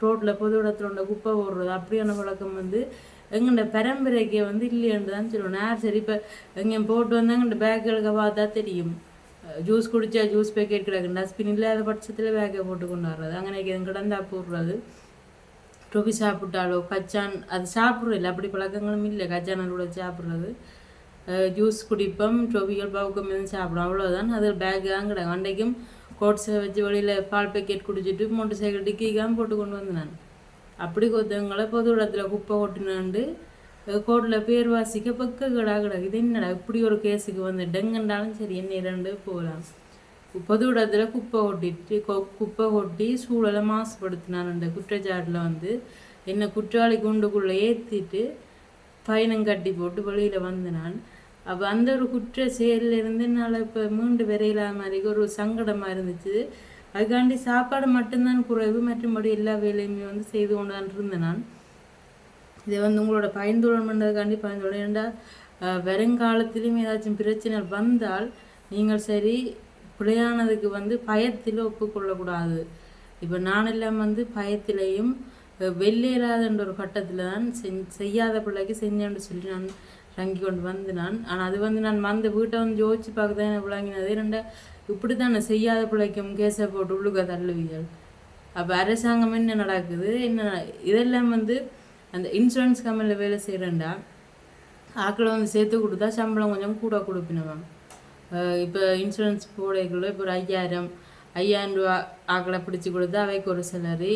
Speaker 1: ரோட்டில் பொது இடத்துல உள்ள குப்பை போடுறது அப்படியான பழக்கம் வந்து எங்கள்ட பரம்பரைக்கே வந்து இல்லையன்று தான் சொல்லுவேன். யார் சரி இப்போ எங்கேயும் போட்டு வந்து எங்கள்ட பேக்குகளுக்கு பார்த்தா தெரியும். ஜூஸ் குடித்தா ஜூஸ் பேக்கெட் கிடக்கு, டஸ்ட்பின் இல்லாத பட்சத்தில் பேக்கை போட்டு கொண்டு வர்றது, அங்கே கிடந்தா போடுறது. டொபி சாப்பிட்டாலோ கச்சான் அது சாப்பிட்றதில்ல, அப்படி பழக்கங்களும் இல்லை. கச்சானோட சாப்பிட்றது, ஜூஸ் குடிப்போம், டொபிகள் பவுக்கம் எதுவும் சாப்பிடும், அவ்வளோதான். அது பேக்கு தான் கிடக்கும். அன்றைக்கும் கோட்ஸை வச்சு வழியில் பால் பேக்கெட் குடிச்சிட்டு மோட்டர் சைக்கிள் டிக்கிக்காமல் போட்டு கொண்டு வந்து நான் அப்படி கொத்தவங்களை பொது இடத்துல குப்பை கொட்டினாண்டு கோர்ட்டில் பேர் வாசிக்க பக்க கிடக்கு. இது என்னடா இப்படி ஒரு கேஸுக்கு வந்து டெங்கண்டாலும் சரி என்ன 2 போகலாம். பொது இடத்துல குப்பை கொட்டி சூழலை மாசுபடுத்தினான். அந்த குற்றச்சாட்டில் வந்து என்னை குற்றாளி குண்டுக்குள்ளே ஏற்றிட்டு பயணம் கட்டி போட்டு வெளியில் வந்து நான் அப்போ அந்த ஒரு குற்ற செயலிருந்து என்னால் இப்போ மீண்டு வரையில மாதிரி ஒரு சங்கடமாக இருந்துச்சு. அதுக்காண்டி சாப்பாடு மட்டும்தான் குறைவு, மற்றபடி எல்லா வேலையுமே வந்து செய்து கொண்டு தான் இருந்தேன் நான். இதை வந்து உங்களோட பயந்துடன் பண்ணுறதுக்காண்டி பயந்துடன். ஏன்டா வருங்காலத்திலும் ஏதாச்சும் பிரச்சனை வந்தால் நீங்கள் சரி பிழையானதுக்கு வந்து பயத்தில் ஒப்புக்கொள்ளக்கூடாது. இப்போ நானெல்லாம் வந்து பயத்திலையும் வெள்ளையிலாதன்ற ஒரு கட்டத்தில் தான் செய்யாத பிள்ளைக்கு செஞ்சேன்னு சொல்லி நான் தங்கி கொண்டு வந்து நான். ஆனால் அது வந்து நான் வந்த வீட்டை வந்து யோசிச்சு பார்க்க தான் எனக்கு விளங்கினது. ரெண்டா இப்படி தான் நான் செய்யாத பிள்ளைக்கும் கேஸை போட்டு உள்ளுக்க தள்ளுவியல். அப்போ அரசாங்கம் என்ன நடக்குது, என்ன இதெல்லாம் வந்து அந்த இன்சூரன்ஸ் கம்பெனியில் வேலை செய்கிறேன்டா ஆக்களை வந்து சேர்த்து கொடுத்தா சம்பளம் கொஞ்சம் கூட கொடுப்பினவான். இப்போ இன்சூரன்ஸ் போடைக்குள்ள இப்போ ஒரு 5,000 ரூபா ஆக்களை பிடிச்சி கொடுத்தா அவைக்கு ஒரு சேலரி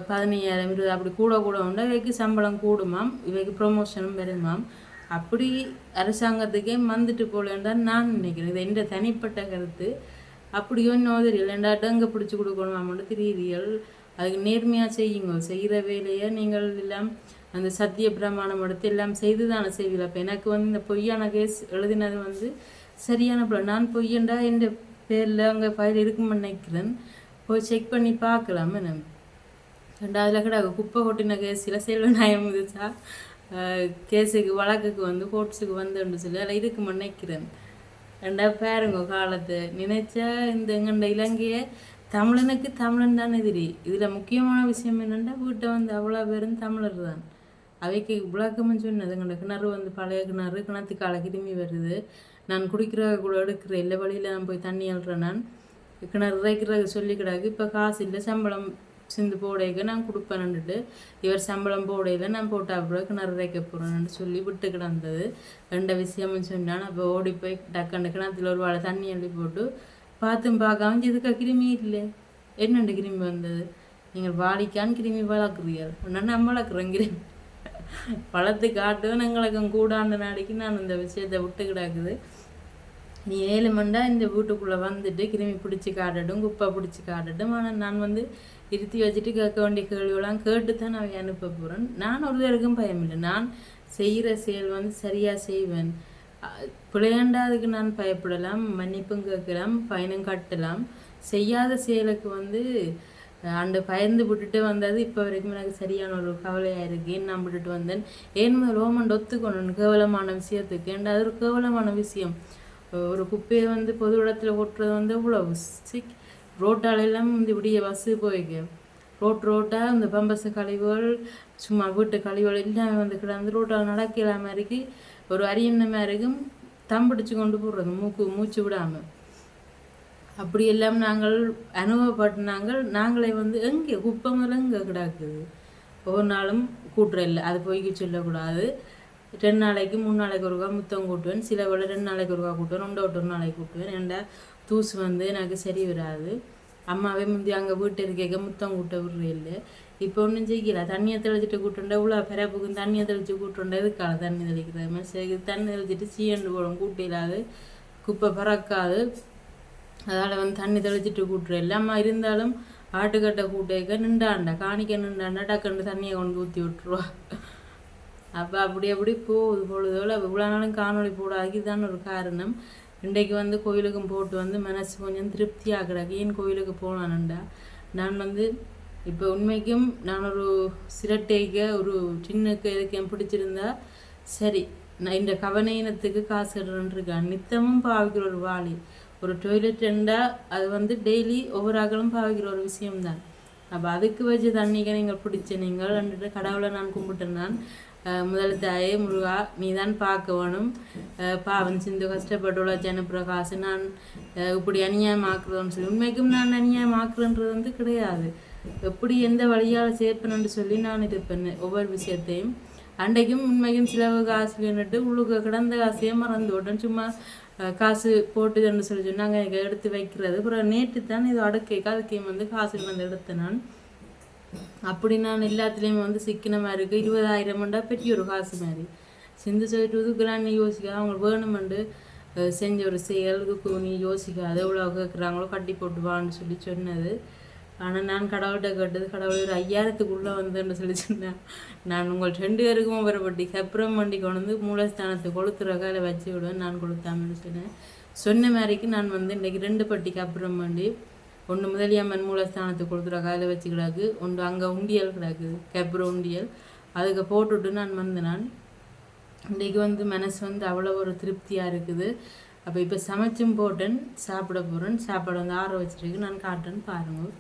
Speaker 1: 15,000 20 அப்படி கூட உண்டு. இவைக்கு சம்பளம் கூடுமாம், இவைக்கு ப்ரொமோஷனும் வருமாம். அப்படி அரசாங்கத்துக்கே வந்துட்டு போகலன்றான் நான் நினைக்கிறேன். இது எந்த தனிப்பட்ட கருத்து. அப்படியோ நோதரி இல்லைண்டா டங்க பிடிச்சி கொடுக்கணுமாமட்டு திரியல். அதுக்கு நேர்மையாக செய்யுங்க. செய்கிற வேலையை நீங்கள் எல்லாம் அந்த சத்திய பிரமாணம் எடுத்து எல்லாம் செய்து தானே செய்வீங்க. அப்போ எனக்கு வந்து இந்த பொய்யான கேஸ் எழுதினது வந்து சரியான நான் பொய்யண்டா என் பேரில் அங்கே ஃபைல் இருக்குன்னு நினைக்கிறேன். போய் செக் பண்ணி பார்க்கலாம். என்ன ரெண்டாவதுல கூட குப்பை கொட்டின கேஸில் செல்வ நியாயம் இருந்துச்சா கேஸுக்கு வழக்குக்கு வந்து கோர்ட்ஸுக்கு வந்துன்னு சொல்லி அதில் இருக்குன்னு நினைக்கிறேன். ரெண்டா பாருங்க காலத்தை நினைச்சா இந்த எங்கண்ட இலங்கையை தமிழனுக்கு தமிழன் தான் எதிரி. இதில் முக்கியமான விஷயம் என்னென்னா வீட்டை வந்து அவ்வளோ பேரும் தமிழர் தான். அவைக்கு விளக்கம்னு சொன்னது எங்கள்ட கிணறு வந்து பழைய கிணறு கிணத்துக்கால கிருமி வருது. நான் குடிக்கிற கூட எடுக்கிற இல்லை வழியில் நான் போய் தண்ணி அழுறேன். நான் கிணறு இறைக்கிறது சொல்லி கிடாக்கு. இப்போ காசு இல்லை, சம்பளம் சிந்து போடைக்க நான் கொடுப்பேன்னுட்டு இவர் சம்பளம் போடையில் நான் போட்டா அப்புறம் கிணறு இறைக்க போகிறேன்னு சொல்லி விட்டு கிடந்தது. 2 விஷயம்னு சொன்னான். அப்போ ஓடி போய் டக்குண்டு கிணத்துல ஒரு வாழை தண்ணி அள்ளி போட்டு பார்த்தும் பார்க்காம இதுக்கு கிருமி இல்லை, என்னென்று கிருமி வந்தது. நீங்கள் வாடிக்கான்னு கிருமி வளர்க்குறீர்கள், ஒன்று நம்ம வளர்க்குறோம் கிருமி வளர்த்து காட்டுவேன். எங்களுக்கும் கூடாண்ட நாளைக்கு நான் இந்த விஷயத்தை விட்டு கிடக்குது. நீ 7 மண்டா இந்த வீட்டுக்குள்ளே வந்துட்டு கிருமி பிடிச்சி காட்டட்டும், குப்பை பிடிச்சி காட்டட்டும். ஆனால் நான் வந்து இருத்தி வச்சுட்டு கேட்க வேண்டிய கேள்வியெல்லாம் கேட்டு தான் நான் அனுப்ப போகிறேன். நான் ஒரு பேருக்கும் பயமில்லை. நான் செய்கிற செயல் வந்து சரியாக செய்வேன். பிள்ளையாண்டாதுக்கு நான் பயப்படலாம், மன்னிப்பும் கேட்கலாம், பயணம் கட்டலாம். செய்யாத செயலுக்கு வந்து அந்த பயந்து விட்டுட்டு வந்தது இப்போ வரைக்கும் எனக்கு சரியான ஒரு கவலையாக இருக்குது. ஏன் நான் விட்டுட்டு வந்தேன், ஏன் ரோமன் ஒத்துக்கணும் கேவலமான விஷயத்துக்கு. ஏன்டா அது ஒரு கேவலமான விஷயம். ஒரு குப்பையை வந்து பொது இடத்துல ஓட்டுறது வந்து இவ்வளவு சிக். ரோட்டாலெல்லாம் இந்த இப்படியே பஸ்ஸு போய்க்கு ரோட்டாக இந்த பம்பச கழிவுகள் சும்மா வீட்டு கழிவுகள் எல்லாமே வந்து கிடந்து ரோட்டால் நடக்கிற மாதிரிக்கு ஒரு அரியண்ண மாதிரிக்கும் தம்பிடிச்சு கொண்டு போடுறது மூச்சு விடாமல். அப்படியெல்லாம் நாங்கள் அனுபவப்பட்டு நாங்களே வந்து எங்கே குப்பை மேலே இங்கே கிடக்குது. ஒவ்வொரு நாளும் கூட்டுற இல்லை, அது போய்க்கு சொல்லக்கூடாது. 2 நாளைக்கு 3 நாளைக்கு ஒருக்கா முத்தம் கூட்டுவேன். சில விட 2 நாளைக்கு ஒருக்கா கூட்டுவேன், 1 நாளைக்கு கூட்டுவேன். ஏன்டா தூசு வந்து எனக்கு சரி வராது. அம்மாவே முந்தி அங்கே வீட்டு இருக்க முத்தம் கூட்ட விடுற இல்லை. இப்போ ஒன்றும் செய்யல, தண்ணியை தெளிச்சிட்டு கூட்டுண்டா இவ்வளோ பிறப்புக்கும் தண்ணியை தெளித்து கூட்டுண்டா இதுக்கால தண்ணி தெளிக்கிறது மாதிரி சரி. தண்ணி தெளிச்சிட்டு சீண்டு போடும், கூட்டிடாது, குப்பை பறக்காது. அதால் வந்து தண்ணி தெளிச்சிட்டு கூட்டுற எல்லாமா இருந்தாலும் ஆட்டுக்கட்டை கூட்டேக்க நின்றாண்டா காணிக்க நின்றாண்டா டக்குன்னு தண்ணியை கொண்டு ஊற்றி விட்டுருவா. அப்போ அப்படி போகுது பொழுதோடு. இவ்வளோ நாளும் காணொலி போடாதுக்கு இதுதான் ஒரு காரணம். இன்றைக்கு வந்து கோயிலுக்கும் போட்டு வந்து மனசு கொஞ்சம் திருப்தியாக கிடக்கு. ஏன் கோயிலுக்கு போனான்டா நான் வந்து இப்போ உண்மைக்கும் நான் ஒரு சிரட்டைக்கு ஒரு சின்னுக்கு எதுக்கு என் பிடிச்சிருந்தா சரி, நான் இந்த கவனையினத்துக்கு காசு கட்டுறேன்ருக்கேன். நித்தமும் பாவிக்கிற ஒரு வாளி ஒரு டொய்லெட்டுண்டா அது வந்து டெய்லி ஒவ்வொரு ஆக்களும் பாவிக்கிற ஒரு விஷயம்தான். அப்போ அதுக்கு வச்சு தண்ணிக்கு நீங்கள் பிடிச்ச நீங்கள் ரெண்டு கடவுளை நான் கும்பிட்டேன். நான் முதல் தாயே முருகா நீ தான் பார்க்க வேணும், பாவன் சிந்து கஷ்டப்பட்டுள்ள ஜனப்பிரகாசு நான் இப்படி அநியாயமாக்குறோன்னு சொல்லி. உண்மைக்கும் நான் அநியாயமாக்குறேன்றது வந்து கிடையாது. எப்படி எந்த வழியால் சேர்ப்பேன்னு சொல்லி நான் இருப்பேன் ஒவ்வொரு விஷயத்தையும். அன்றைக்கும் உண்மைக்கும் சிலவு காசு நின்றுட்டு உள்ளுக்கு கிடந்த காசையே மறந்து விட்டேன். சும்மா காசு போட்டுதுன்னு சொல்லி சொன்னாங்க எனக்கு எடுத்து வைக்கிறது. அப்புறம் நேற்று தான் இது அதுக்கையும் வந்து காசு வந்து எடுத்தேன் நான். அப்படி நான் எல்லாத்துலேயுமே வந்து சிக்கின மாதிரி இருக்குது. 20,000 பெரிய ஒரு காசு மாதிரி சிந்து சொல்லிட்டு இதுக்கெல்லாம் நீ யோசிக்காது, அவங்க வேணுமெண்டு செஞ்ச ஒரு செயலுக்கு நீ யோசிக்காது, எவ்வளோ கேட்குறாங்களோ கட்டி போட்டு வான்னு சொல்லி சொன்னது. ஆனால் நான் கடவுள்கிட்ட கேட்டது, கடவுள் ஒரு 5000த்துக்குள்ளே வந்துன்னு சொல்லி சொன்னேன். நான் உங்கள் 2 பேருக்கும் ஒவ்வொரு பட்டி கப்புறம் வண்டி கொண்டு வந்து மூலஸ்தானத்தை கொளுத்துறக்கா இல்லை வச்சு விடுவேன். நான் கொளுத்தாமன்னு சொன்னேன். சொன்ன மாதிரிக்கு நான் வந்து இன்றைக்கி 2 பட்டி கப்புறம் வண்டி, ஒன்று முதலியம்மன் மூலஸ்தானத்தை கொடுத்துற காலையில் வச்சு கிடாக்கு, ஒன்று அங்கே உண்டியல் கிடக்குது, கப்புறம் உண்டியல், அதுக்கு போட்டுவிட்டு நான் வந்து நான் இன்றைக்கி வந்து மனசு வந்து அவ்வளோ ஒரு திருப்தியாக இருக்குது. அப்போ இப்போ சமைச்சும் போட்டேன், சாப்பிட போகிறேன். சாப்பாடு வந்து ஆற வச்சுருக்கு, நான் காட்டுறேன்னு பாருங்கள்.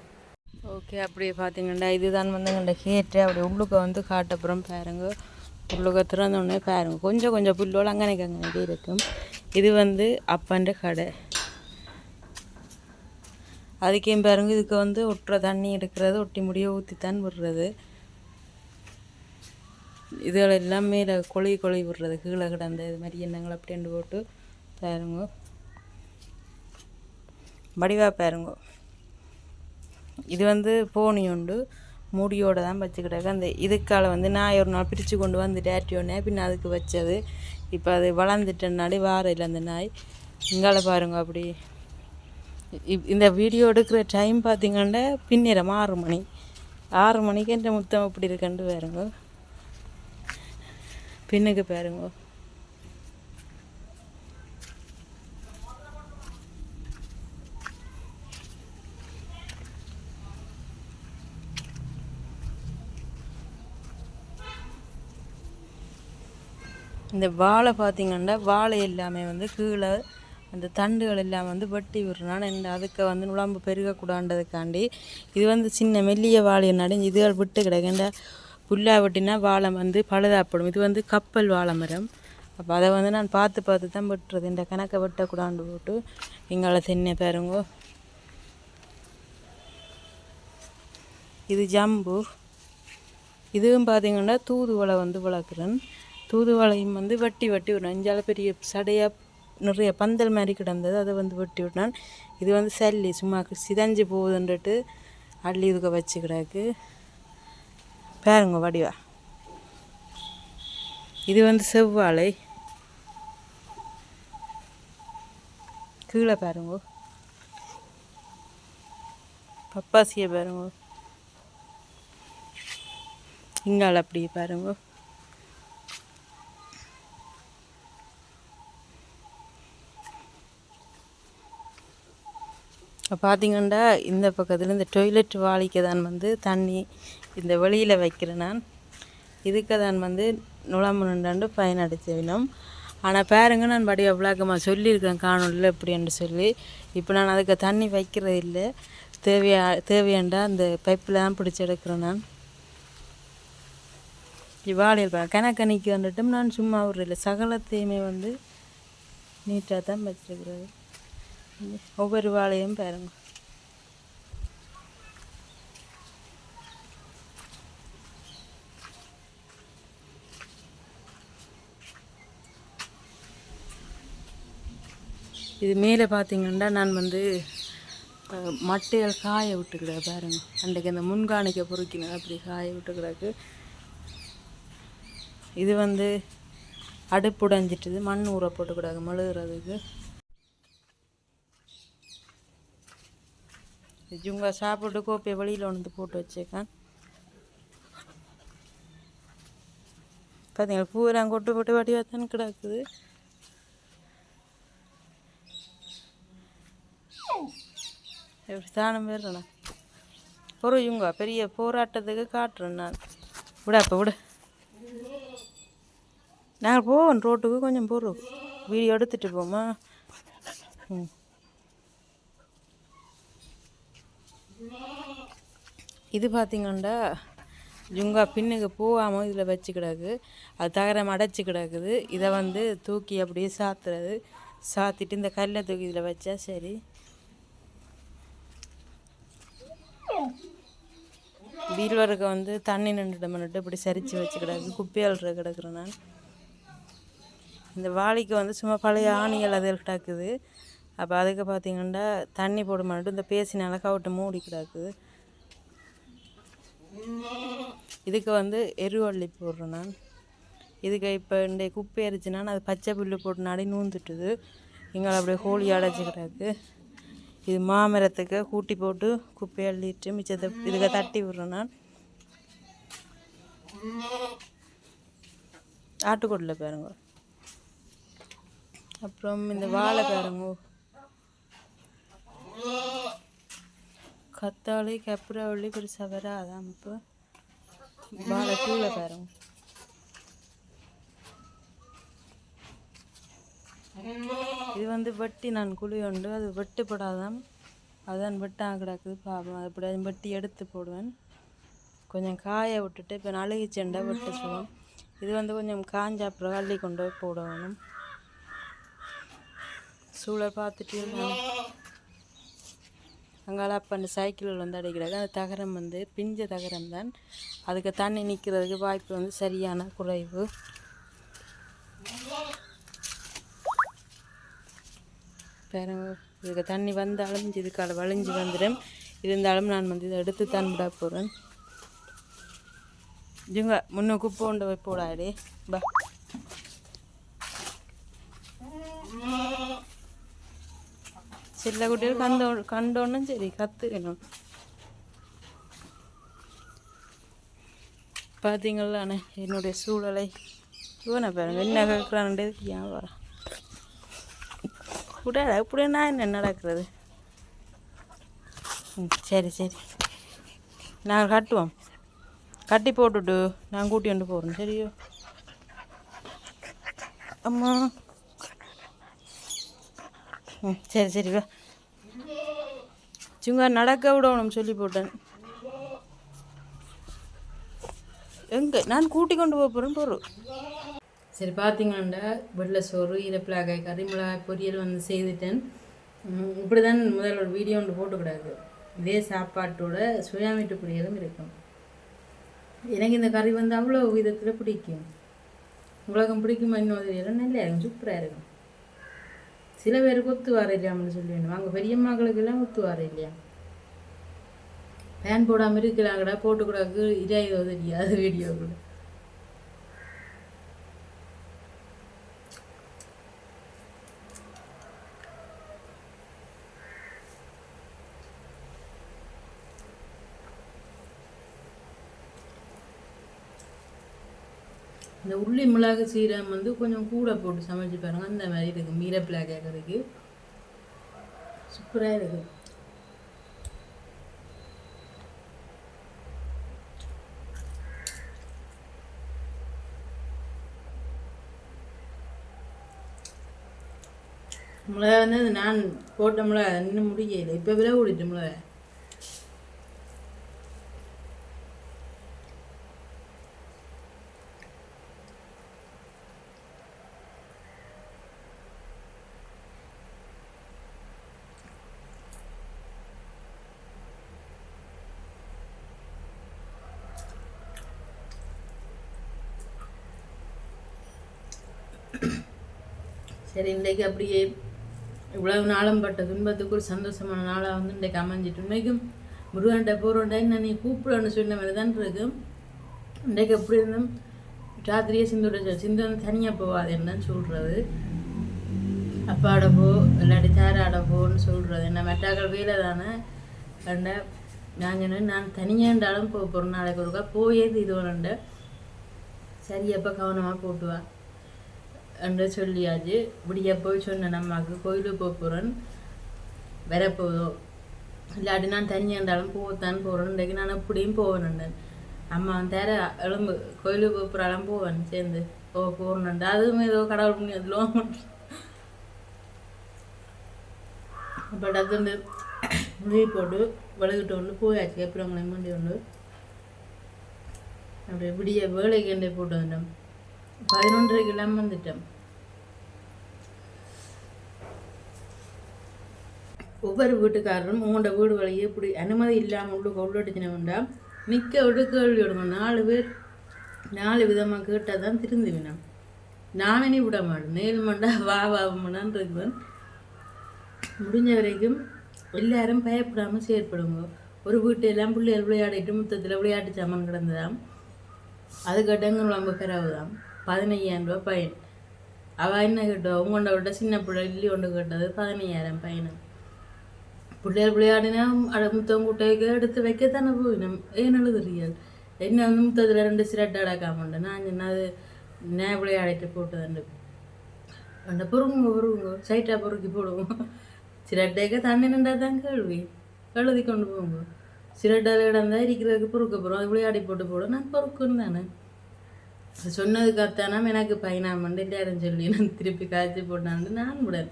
Speaker 1: ஓகே, அப்படியே பார்த்தீங்கன்னா இதுதான் வந்து எங்கள்கிட்ட கேட்டு அப்படி உள்ளுக்க வந்து காட்டப்புறம் பாருங்க. உள்ளுக்க திறந்தோடனே பாருங்க, கொஞ்சம் கொஞ்சம் புல்லோடு அங்கனைக்கு இருக்கும். இது வந்து அப்பன்ற கடை. அதுக்கேம் பாருங்க, இதுக்கு வந்து ஒட்டுற தண்ணி எடுக்கிறது, ஒட்டி முடிய ஊற்றித்தான் விடுறது. இதுகளெல்லாம் மேலே கொழி விடுறது, கீழே கிடந்த இது மாதிரி எண்ணங்கள் அப்படின்ட்டு போட்டு பாருங்க. வடிவாக பாருங்க. இது வந்து போனி உண்டு, மூடியோடு தான் வச்சுக்கிட்டாக்க. அந்த இதுக்கால வந்து நான் ஒரு நாள் பிரித்து கொண்டு வந்து டேட்டியோடனே பின்ன அதுக்கு வச்சது. இப்போ அது வளர்ந்துட்டனாலே வார இல்லை அந்த நாய். இங்கால பாருங்க. அப்படி இந்த வீடியோ எடுக்கிற டைம் பார்த்திங்கன்னா பின்னிரம் 6 மணி. 6 மணிக்கு என்ற முத்தம் இப்படி இருக்குன்ட்டு பாருங்க. பின்னுக்கு பாருங்க. இந்த வாழை பார்த்திங்கன்னா வாழை எல்லாமே வந்து கீழே அந்த தண்டுகள் எல்லாம் வந்து வெட்டி விடுறான். அதுக்கு வந்து நுழம்பு பெருகக்கூடாண்டதுக்காண்டி இது வந்து சின்ன மெல்லிய வாழை நடைஞ்சு இதுகள் விட்டு கிடக்குண்ட புல்லா வெட்டினா வாழை வந்து பழுதாப்படும். இது வந்து கப்பல் வாழை மரம். அப்போ அதை வந்து நான் பார்த்து தான் வெட்டுறது. இந்த கணக்கை வெட்டக்கூடாண்டு போட்டு எங்களை தென்னை பாருங்க. இது ஜம்பு. இதுவும் பார்த்திங்கன்னா தூதுவளை வந்து வளர்க்குறேன். தூதுவளையும் வந்து வெட்டி விடணும். இஞ்சால பெரிய சடையாக நிறைய பந்தல் மாதிரி கிடந்தது, அதை வந்து வெட்டி விட்டான். இது வந்து சல்லி சும்மா சிதஞ்சு போகுதுன்ட்டு அள்ளி இதுக்கு வச்சுக்கிடாக்கு பாருங்க வடிவா. இது வந்து செவ்வாழை. கீழே பாருங்க பப்பாசியை பாருங்க. இங்கால அப்படி பாருங்க. இப்போ பார்த்திங்கன்னா இந்த பக்கத்தில் இந்த டொய்லெட் வாளிக்கு தான் வந்து தண்ணி இந்த வெளியில் வைக்கிறேன் நான். இதுக்கு தான் வந்து நுழம்பு நின்றாண்டு பயனடைச்ச வினம். ஆனால் பாருங்க, நான் படி விளக்கமாக சொல்லியிருக்கேன் காணொலியில் எப்படின்னு சொல்லி. இப்போ நான் அதுக்கு தண்ணி வைக்கிறது இல்லை. தேவையாண்டா அந்த பைப்பில் தான் பிடிச்சி எடுக்கிறேன் நான். வாழையில் கணக்கணிக்கு வந்துட்டும் நான் சும்மா ஒரு இல்லை சகலத்தையுமே வந்து நீட்டாக தான் வச்சுருக்கிறது. ஒவ்வொரு வாழையும் பாருங்க. இது மேலே பார்த்திங்கன்னா நான் வந்து மட்டையால் காய விட்டுக்கிட பாருங்க. அன்றைக்கு அந்த முன்காணிக்க பொறுக்கினது அப்படி காய விட்டுக்கிறாக்கு. இது வந்து அடுப்பு உடைஞ்சிட்டுது, மண் ஊற போட்டுக்கிடாது மெழுகிறதுக்கு. இவங்க சாப்பிட்டு கோப்பையை வெளியில் ஒன்று போட்டு வச்சேக்கான். பார்த்தீங்களா பூவெல்லாம் கொட்டு போட்டு வடிவாக தான் கிடக்குது. எப்படி தானம் வேறண்ணா ஒரு இவங்க பெரிய போராட்டத்துக்கு காட்டுறேன் நான். விட அப்போ விட நாங்கள் போவோம் ரோட்டுக்கு கொஞ்சம் போகிறோம், வீடியோ எடுத்துகிட்டு போமா. இது பார்த்திங்கன்னா ஜுங்கா பின்னுக்கு போகாமல் இதில் வச்சு கிடக்கு, அது தகரம் அடைச்சி கிடக்குது. இதை வந்து தூக்கி அப்படியே சாத்துறது, சாத்திட்டு இந்த கல்லை தூக்கி இதில் வச்சா சரி. வீல்வருக்கு வந்து தண்ணி நின்றுட்டு இப்படி சரித்து வச்சு கிடக்கு, குப்பையால் கிடக்குறேன் நான். இந்த வாளிக்கு வந்து சும்மா பழைய ஆணிகள் அதில் கிடக்குது. அப்போ அதுக்கு பார்த்திங்கன்னா தண்ணி போட மாட்டோம், இந்த பேசினால கவுட்டு மூடி கிடக்குது. இதுக்கு வந்து எருவள்ளி போடுறேன் நான். இதுக்கு இப்போ இந்த குப்பை அரிச்சுனா அது பச்சை புல்லு போட்டு நடி நூந்துட்டுது. இங்கே அப்படியே கோழி அடைச்சி கிடக்கு. இது மாமரத்துக்கு கூட்டி போட்டு குப்பையை அள்ளிட்டு மிச்சத்தை இதுக்கு தட்டி விடுறேன் நான். ஆட்டுக்கொட்டில் பாருங்க. அப்புறம் இந்த வாழை பாருங்க, கத்தாழை கப்புரவள்ளி பெருசாக வராதான். இப்போ வாழை கீழே பாருங்க. இது வெட்டி நான் குழி உண்டு, அது வெட்டுப்படாதான், அதான் வெட்டாக கிடக்குது. பாப்போம், அது அப்படி வெட்டி எடுத்து போடுவேன். கொஞ்சம் காய விட்டுட்டு இப்போ அழுகி செண்டை வெட்ட சொல்லுவோம். இது கொஞ்சம் காஞ்ச அப்புறம் அள்ளி கொண்டு போய் போடணும். சூழல் பார்த்துட்டு அங்கால அப்போ அந்த சைக்கிளில் அடிக்கிறாங்க. அந்த தகரம் பிஞ்ச தகரம் தான், அதுக்கு தண்ணி நிற்கிறதுக்கு வாய்ப்பு சரியான குறைவு. பாருங்க, இதுக்கு தண்ணி வந்தாலும் இதுக்கால வளைஞ்சி வந்துடும். இருந்தாலும் நான் இதை எடுத்து தான் விட போகிறேன். ஜுங்க முன்ன குப்பை கொண்டு போய் போடாடே பா. சில குட்டிகள் கண்டோன்னும் சரி கற்றுக்கணும். பார்த்தீங்களாண்ணே என்னுடைய சூழலை. இவனை பாருங்க என்ன கேட்குறான்டே ஏன் வர விடாடா இப்படியே நான் என்ன நடக்கிறது. சரி சரி நாங்கள் கட்டுவோம், கட்டி போட்டுட்டு நான் கூட்டி கொண்டு போகிறேன். சரியோ அம்மா? சரி சரி வா. சுங்க நடக்க விடணும் சொல்லி போட்டேன். எங்கே நான் கூட்டி கொண்டு போக போகிறேன் பொருள். சரி பார்த்தீங்கன்னாண்டா வெள்ளை சோறு, ஈரப்பிளாக்காய் கறி, மிளகாய் பொரியல் செய்துட்டேன். இப்படி தான் முதல்ல ஒரு வீடியோ ஒன்று போட்டுக்கூடாது. இதே சாப்பாட்டோட சுயாமீட்டு பொரியலும் இருக்கும். எனக்கு இந்த கறி அவ்வளோ விதத்தில் பிடிக்கும். உலகம் பிடிக்குமா இன்னும் தெரியல. நல்லா இருக்கும், சூப்பராக இருக்கும். சில பேருக்கு ஒத்து வர இல்லையாம்னு சொல்லுவேன். அவங்க பெரியம்மாக்களுக்கெல்லாம் ஒத்து வர இல்லையா. பேன் போடாமல் இருக்கலாங்கடா, போட்டுக்கூடாது இதாயதோ தெரியாது வீடியோ கூட. இந்த உள்ளி மிளகு சீரகம் கொஞ்சம் கூட போட்டு சமைச்சு பாருங்க. அந்த மாதிரி இருக்கும். ஈரப்பிளாக்காய் கறிக்கு சூப்பராக இருக்கும். மிளகா நான் போட்ட மிளகா இன்னும் முடியலை. இப்போ விலை கூடிட்டு மிளகா. சரி, இன்றைக்கு அப்படியே இவ்வளவு நாளும் பட்ட துன்பத்துக்கு ஒரு சந்தோஷமான நாளாக இன்றைக்கு அமைஞ்சிட்டு, இன்றைக்கும் முருகன்கிட்ட போகிறோண்டா என்ன நீ கூப்பிடணும்னு சொன்ன மாதிரி தான் இருக்கும். இன்றைக்கு எப்படி இருந்தோம், ராத்திரியே சிந்தோட தனியாக போகாது என்னன்னு சொல்கிறது. அப்பாட போ இல்லாட்டி தேராட போன்னு சொல்கிறது. என்ன மெட்டாக்கள் வேலை தானே கண்ட நான் சொன்னேன், நான் தனியாண்டாலும் போகிறேன் நாளைக்கு ஒருக்கா போயே இது ஒன்றுண்ட. சரி அப்போ கவனமாக போட்டுவா என்று சொல்லியாச்சு. இப்படியா போய் சொன்னேன், நம்மக்கு கோயிலுக்கு போக போகிறேன் வரப்போதோ இல்லாட்டி நான் தனியாக இருந்தாலும் போகத்தான் போகிறேன். இன்றைக்கு நான் எப்படியும் போவேன்ண்டேன். அம்மா தேர எலும்பு கோயிலுக்கு போகிறாலும் போவேன் சேர்ந்து போகணுண்டா. அதுவும் ஏதோ கடவுள் பண்ணி அதுலாம் அப்போ டக்குண்டு முடிவு போட்டு வழுகிட்டு கொண்டு போயாச்சு. அப்புறம் அவங்களை மூண்டி கொண்டு அப்படி விடிய வேலைக்கு எண்டே போட்டு வந்துட்டோம். 11:30 வந்துட்டோம். ஒவ்வொரு வீட்டுக்காரரும் உங்களோட வீடு வழியே இப்படி அனுமதி இல்லாமல் உள்ள அடிச்சினோம்டா நிற்க விட கேள்வி விடுவோம். 4 பேர் 4 விதமாக கேட்டால் தான் திருந்து வேணும். நானே விட மாட்டேன். நேர்மண்டா வாவாமண்டான் இருக்குவேன். முடிஞ்ச வரைக்கும் எல்லாரும் பயப்படாமல் செயற்படுங்க. ஒரு வீட்டெல்லாம் பிள்ளைகள் விளையாடிட்டு முத்தத்தில் விளையாட்டு சாமான் கிடந்ததாம். அது கட்டங்கள் ரொம்ப பிறகுதான் 15,000 ரூபா பையன். அவள் என்ன கேட்டோம், உங்கள்ட விட்ட சின்ன பிள்ளை இல்லி ஒன்று கேட்டது 15,000 பையனு. பிள்ளைகள் விளையாடினா முத்தம் கூட்டைக்கு எடுத்து வைக்கத்தானே போயிடும். ஏன் எழுதுறியல் என்ன வந்து முத்தத்தில் 2 சிரட்டை அடக்காமண்டேன். நான் சொன்ன அது நான் விளையாடிட்டு போட்டதுண்டு அந்த பொறுங்க சைட்டாக பொறுக்கி போடுவோம். சிரட்டைக்கு தண்ணி நின்றா தான் கேள்வி எழுதி கொண்டு போங்க. சிரட்டால் இடம்தான் இருக்கிறதுக்கு பொறுக்க போகிறோம். அது விளையாடி போட்டு போடும். நான் பொறுக்குன்னு தானே சொன்னதுக்கு அர்த்தானா எனக்கு பையனாமண்டு எல்லாரும் சொல்லி நான் திருப்பி காய்ச்சி போட்டான்னு நான் விடேன்.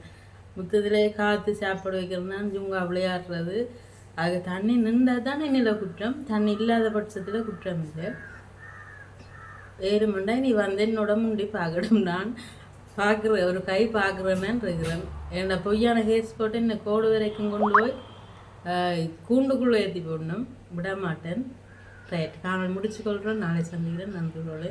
Speaker 1: முத்தத்திலே காற்று சாப்பாடு வைக்கிறதுனா ஜுங்கா விளையாடுறது அது தண்ணி நின்றா தான் என்னில் குற்றம். தண்ணி இல்லாத பட்சத்தில் குற்றம் இல்லை. ஏறுமண்டா நீ வந்து என்னோட முண்டி பார்க்கணும். நான் பார்க்குறேன் ஒரு கை பார்க்குறேன்னு இருக்கிறேன். என்னோட பொய்யான கேஸ் போட்டு என்னை கோடு வரைக்கும் கொண்டு போய் கூண்டுக்குள்ளே ஏற்றி போடணும். விட மாட்டேன். ரைட், நான் முடிச்சுக்கொள்கிறேன். நாளை சந்திக்கிறேன். நன்றிகளோடு.